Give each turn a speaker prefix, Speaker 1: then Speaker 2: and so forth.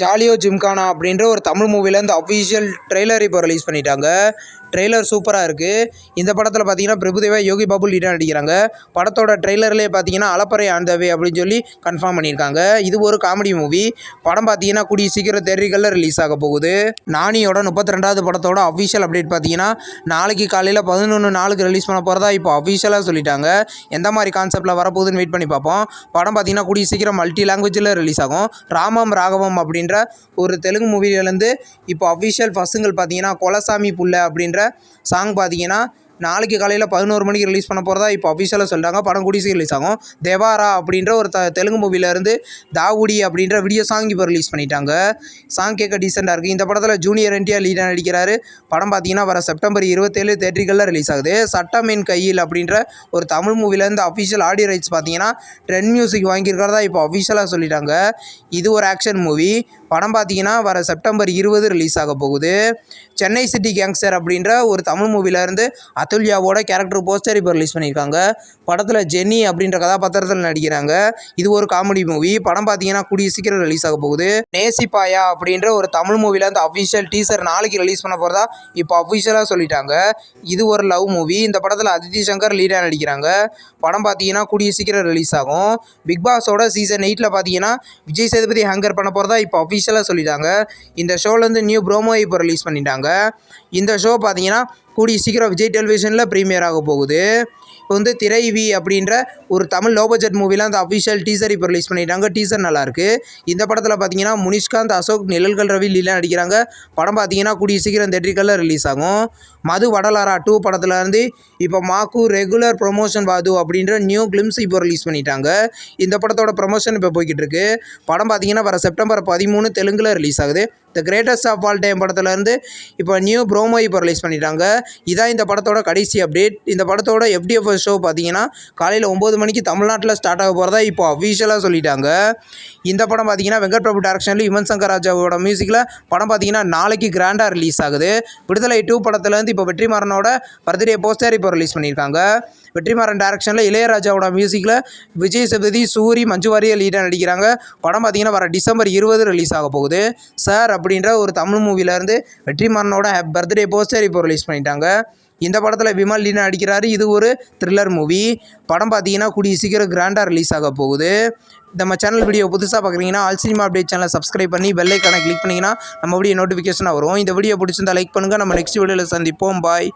Speaker 1: ஜாலியோ ஜிம்கானா அப்படின்ற ஒரு Tamil மூவிலேருந்து official trailer இப்போ ரிலீஸ் பண்ணிட்டாங்க. ட்ரெய்லர் சூப்பராக இருக்குது. இந்த படத்தில் பார்த்தீங்கன்னா பிரபுதேவா, யோகி பாபு லீடாக நடிக்கிறாங்க. படத்தோட ட்ரெய்லர்லேயே பார்த்தீங்கன்னா அலப்பறை ஆன் த வே அப்படின்னு சொல்லி கன்ஃபார்ம் பண்ணியிருக்காங்க. இது ஒரு காமெடி மூவி. படம் பார்த்தீங்கன்னா கூடிய சீக்கிரம் தேட்டர்களில் ரிலீஸ் ஆக போகுது. நானியோட 32வது படத்தோட அஃபிஷியல் அப்டேட் பார்த்தீங்கன்னா நாளைக்கு காலையில் 11 ரிலீஸ் பண்ண போகிறதா இப்போ அஃபிஷியலாக சொல்லிட்டாங்க. எந்த மாதிரி கான்செப்டில் வரப்போகுதுன்னு வெயிட் பண்ணி பார்ப்போம். படம் பார்த்தீங்கன்னா கூடிய சீக்கிரம் மல்டி லாங்குவேஜில் ரிலீஸ் ஆகும். ராமம் ராகவம் அப்படின்ற ஒரு தெலுங்கு மூவிலேருந்து இப்போ அஃபிஷியல் ஃபர்ஸ்ட் சிங்கிள் பார்த்தீங்கன்னா கொலசாமி புள்ள அப்படின்ற சாங் பார்த்தீங்கன்னா நாளைக்கு காலையில் 11 மணிக்கு ரிலீஸ் பண்ண போகிறதா இப்போ அஃபிஷியலாக சொல்லிட்டாங்க. படம் கூடிய சீக்கிரம் ரிலீஸ் ஆகும். தேவாரா அப்படின்ற ஒரு தெலுங்கு மூவிலேருந்து தாவுடி அப்படின்ற வீடியோ சாங் இப்போ ரிலீஸ் பண்ணிட்டாங்க. சாங் கேட்க டீசெண்டாக இருக்குது. இந்த படத்தில் ஜூனியர் என்டிஆர் லீடாக நடிக்கிறாரு. படம் பார்த்தீங்கன்னா வர செப்டம்பர் 27 தேட்டர்களில் ரிலீஸ் ஆகுது. சட்டம் என் கையில் அப்படின்ற ஒரு தமிழ் மூவிலேருந்து அஃபிஷியல் ஆடியோ ரைட்ஸ் பார்த்தீங்கன்னா ட்ரெண்ட் மியூசிக் வாங்கியிருக்கிறதா இப்போ அஃபிஷியலாக சொல்லிட்டாங்க. இது ஒரு ஆக்ஷன் மூவி. படம் பார்த்தீங்கன்னா வர செப்டம்பர் 20 ரிலீஸ் ஆக போகுது. சென்னை சிட்டி கேங்ஸ்டர் அப்படின்ற ஒரு தமிழ் மூவிலேருந்து அதுல்யாவோட கேரக்டர் போஸ்டர் இப்போ ரிலீஸ் பண்ணியிருக்காங்க. படத்தில் ஜென்னி அப்படின்ற கதாபாத்திரத்தில் நடிக்கிறாங்க. இது ஒரு காமெடி மூவி. படம் பார்த்தீங்கன்னா கூடிய சீக்கிரம் ரிலீஸ் ஆக போகுது. நேசிப்பாயா அப்படின்ற ஒரு தமிழ் மூவிலேருந்து அஃபிஷியல் டீசர் நாளைக்கு ரிலீஸ் பண்ண போகிறதா இப்போ அஃபிஷியலாக சொல்லிட்டாங்க. இது ஒரு லவ் மூவி. இந்த படத்தில் அதித்தி சங்கர் லீடாக நடிக்கிறாங்க. படம் பார்த்தீங்கன்னா கூடிய சீக்கிரம் ரிலீஸ் ஆகும். பிக் பாஸோட சீசன் 8 பார்த்தீங்கன்னா விஜய் சேதுபதி ஹேங்கர் பண்ண போகிறதா இப்போ அஃபிஷியலாக சொல்லிட்டாங்க. இந்த ஷோலேருந்து நியூ ப்ரோமோ இப்போ ரிலீஸ் பண்ணிட்டாங்க. இந்த ஷோ பார்த்தீங்கன்னா கூடிய சீக்கிரம் விஜய் டெலிவிஷனில் ப்ரீமியர் ஆக போகுது. இப்போ வந்து திரைவி அப்படின்ற ஒரு தமிழ் லோ பட்ஜெட் மூவிலாம் அந்த அஃபிஷியல் டீசர் இப்போ ரிலீஸ் பண்ணிட்டாங்க. டீசர் நல்லாயிருக்கு. இந்த படத்தில் பார்த்தீங்கன்னா முனிஷ்காந்த், அசோக், நிழல்கள் ரவி லீலாம் நடிக்கிறாங்க. படம் பார்த்தீங்கன்னா கூடிய சீக்கிரம் தேட்டர்களில் ரிலீஸ் ஆகும். மது வடலாரா 2 படத்துலேருந்து இப்போ மாக்கு ரெகுலர் ப்ரொமோஷன் வாது அப்படின்ற நியூ கிளிம்ஸ் இப்போ ரிலீஸ் பண்ணிட்டாங்க. இந்த படத்தோட ப்ரொமோஷன் இப்போ போய்கிட்டு இருக்கு. படம் பார்த்தீங்கன்னா வர செப்டம்பர் 13 தெலுங்கில் ரிலீஸ் ஆகுது. The greatest of all time படத்துலேருந்து இப்போ நியூ ப்ரோமோ இப்போ ரிலீஸ் பண்ணிட்டாங்க. இதான் இந்த படத்தோட கடைசி அப்டேட். இந்த படத்தோட FDF ஷோ பார்த்தீங்கன்னா காலையில் 9 மணிக்கு தமிழ்நாட்டில் ஸ்டார்ட் ஆக போகிறதா இப்போ அஃபிஷியலாக சொல்லிட்டாங்க. இந்த படம் பார்த்தீங்கன்னா வெங்கட் பிரபு டைரக்ஷனில் யுவன் சங்கர் ராஜாவோட மியூசிக்கில் படம் பார்த்தீங்கன்னா நாளைக்கு கிராண்டாக ரிலீஸ் ஆகுது. விடுதலை 2 படத்துலேருந்து இப்போ வெற்றிமாறனோட பர்த்டே போஸ்டர் இப்போ ரிலீஸ் பண்ணியிருக்காங்க. வெற்றிமாறன் டைரக்ஷனில் இளையராஜாவோட மியூசிக்கில் விஜய் சேதுபதி, சூரி, மஞ்சு வாரியர் லீடாக நடிக்கிறாங்க. படம் பார்த்தீங்கன்னா வர டிசம்பர் 20 ரிலீஸ் ஆக போகுது. சார் அப்படின்ற ஒரு தமிழ் மூவிலேருந்து வெற்றிமாறனோட பர்த்டே போஸ்டர் இப்போ ரிலீஸ் பண்ணிட்டாங்க. இந்த படத்தில் விமல் லீனா நடிக்கிறாரு. இது ஒரு த்ரில்லர் மூவி. படம் பார்த்தீங்கன்னா கூடிய சீக்கிரம் கிராண்டாக ரிலீஸ் ஆக போகுது. நம்ம சேனல் வீடியோ புதுசாக பார்க்குறீங்கன்னா ஆல் சினிமா அப்டேட் சேனலை சப்ஸ்கிரைப் பண்ணி பெல் ஐக்கானை கிளிக் பண்ணிங்கன்னா நம்ம வீடியோ நோட்டிஃபிகேஷனாக வரும். இந்த வீடியோ பிடிச்சிருந்தா லைக் பண்ணுங்கள். நம்ம நெக்ஸ்ட் வீடியோவில் சந்திப்போம். பாய்.